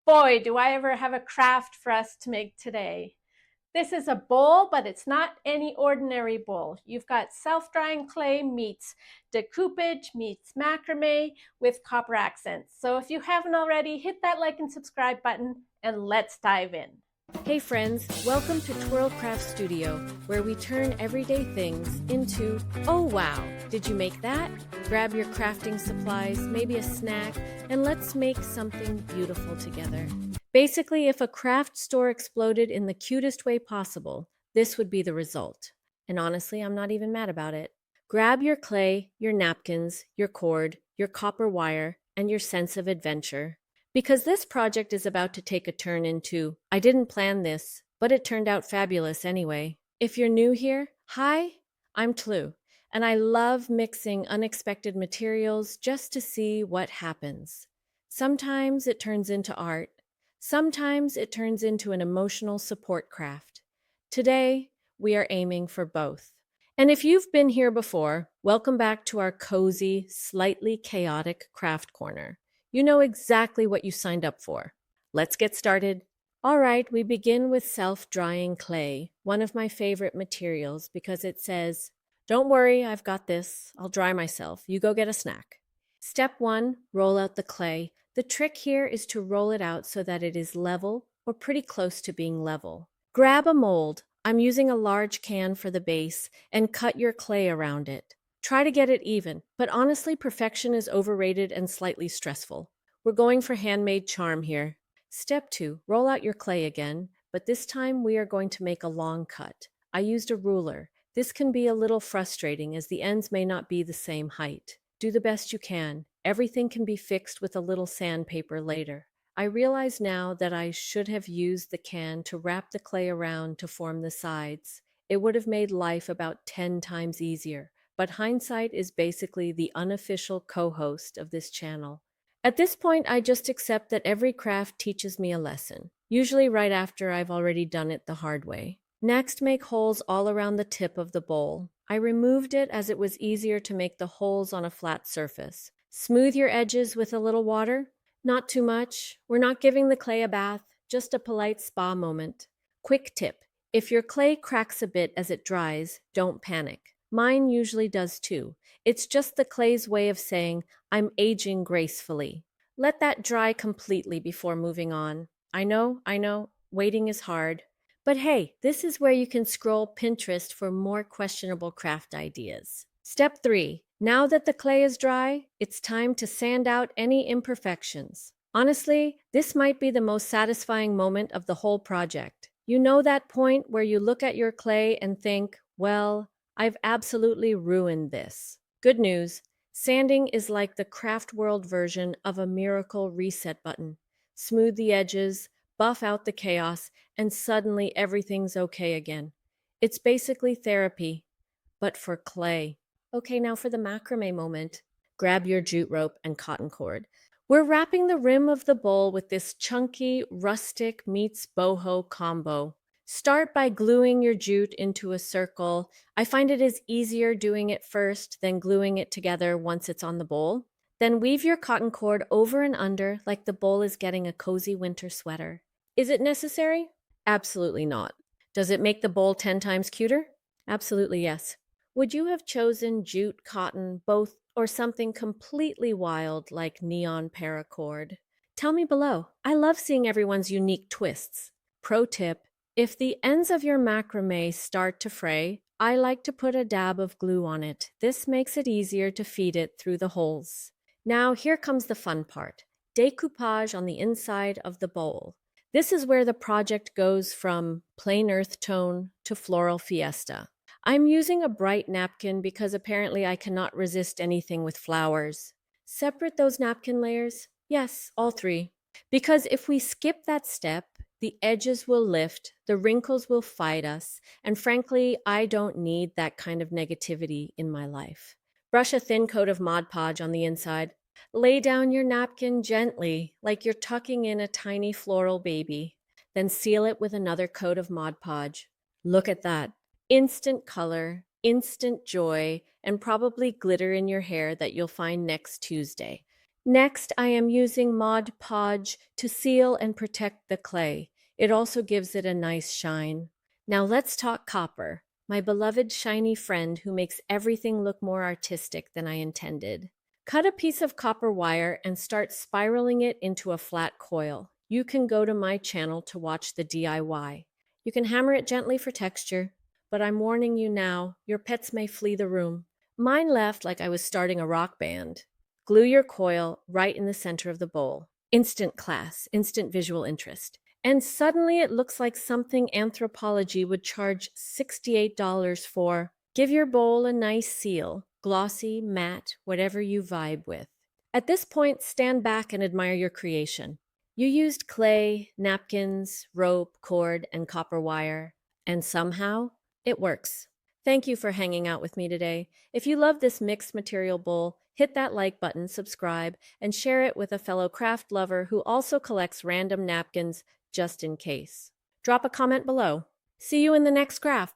boy, do I ever have a craft for us to make today. This is a bowl, but it's not any ordinary bowl. You've got self-drying clay meets decoupage meets macrame with copper accents. So if you haven't already, hit that like and subscribe button and let's dive in. Hey friends, welcome to Twirlcraft Studio, where we turn everyday things into, oh wow, did you make that? Grab your crafting supplies, maybe a snack, and let's make something beautiful together. Basically, if a craft store exploded in the cutest way possible, this would be the result. And honestly, I'm not even mad about it. Grab your clay, your napkins, your cord, your copper wire, and your sense of adventure. Because this project is about to take a turn into, I didn't plan this, but it turned out fabulous anyway. If you're new here, hi, I'm Tlu, and I love mixing unexpected materials just to see what happens. Sometimes it turns into art. Sometimes it turns into an emotional support craft. Today, we are aiming for both. And if you've been here before, welcome back to our cozy, slightly chaotic craft corner. You know exactly what you signed up for. Let's get started. All right, we begin with self-drying clay, one of my favorite materials because it says, don't worry, I've got this. I'll dry myself. You go get a snack. Step 1, roll out the clay. The trick here is to roll it out so that it is level or pretty close to being level. Grab a mold. I'm using a large can for the base and cut your clay around it. Try to get it even, but honestly, perfection is overrated and slightly stressful. We're going for handmade charm here. Step 2, roll out your clay again, but this time we are going to make a long cut. I used a ruler. This can be a little frustrating as the ends may not be the same height. Do the best you can. Everything can be fixed with a little sandpaper later. I realize now that I should have used the can to wrap the clay around to form the sides. It would have made life about 10 times easier. But hindsight is basically the unofficial co-host of this channel. At this point, I just accept that every craft teaches me a lesson, usually right after I've already done it the hard way. Next, make holes all around the tip of the bowl. I removed it as it was easier to make the holes on a flat surface. Smooth your edges with a little water. Not too much. We're not giving the clay a bath, just a polite spa moment. Quick tip: if your clay cracks a bit as it dries, don't panic. Mine usually does too. It's just the clay's way of saying, I'm aging gracefully. Let that dry completely before moving on. I know, waiting is hard. But hey, this is where you can scroll Pinterest for more questionable craft ideas. Step 3. Now that the clay is dry, it's time to sand out any imperfections. Honestly, this might be the most satisfying moment of the whole project. You know that point where you look at your clay and think, well, I've absolutely ruined this. Good news, sanding is like the craft world version of a miracle reset button. Smooth the edges, buff out the chaos, and suddenly everything's okay again. It's basically therapy, but for clay. Okay, now for the macrame moment. Grab your jute rope and cotton cord. We're wrapping the rim of the bowl with this chunky rustic meets boho combo. Start by gluing your jute into a circle. I find it is easier doing it first than gluing it together once it's on the bowl. Then weave your cotton cord over and under like the bowl is getting a cozy winter sweater. Is it necessary? Absolutely not. Does it make the bowl 10 times cuter? Absolutely yes. Would you have chosen jute, cotton, both, or something completely wild like neon paracord? Tell me below. I love seeing everyone's unique twists. Pro tip: if the ends of your macrame start to fray, I like to put a dab of glue on it. This makes it easier to feed it through the holes. Now here comes the fun part: decoupage on the inside of the bowl. This is where the project goes from plain earth tone to floral fiesta. I'm using a bright napkin because apparently I cannot resist anything with flowers. Separate those napkin layers? Yes, all 3. Because if we skip that step, the edges will lift, the wrinkles will fight us, and frankly, I don't need that kind of negativity in my life. Brush a thin coat of Mod Podge on the inside. Lay down your napkin gently, like you're tucking in a tiny floral baby. Then seal it with another coat of Mod Podge. Look at that. Instant color, instant joy, and probably glitter in your hair that you'll find next Tuesday. Next, I am using Mod Podge to seal and protect the clay. It also gives it a nice shine. Now let's talk copper, my beloved shiny friend who makes everything look more artistic than I intended. Cut a piece of copper wire and start spiraling it into a flat coil. You can go to my channel to watch the DIY. You can hammer it gently for texture, but I'm warning you now, your pets may flee the room. Mine left like I was starting a rock band. Glue your coil right in the center of the bowl. Instant class, instant visual interest. And suddenly it looks like something anthropology would charge $68 for. Give your bowl a nice seal, glossy, matte, whatever you vibe with. At this point, stand back and admire your creation. You used clay, napkins, rope, cord, and copper wire, and somehow it works. Thank you for hanging out with me today. If you love this mixed material bowl, hit that like button, subscribe, and share it with a fellow craft lover who also collects random napkins just in case. Drop a comment below. See you in the next craft.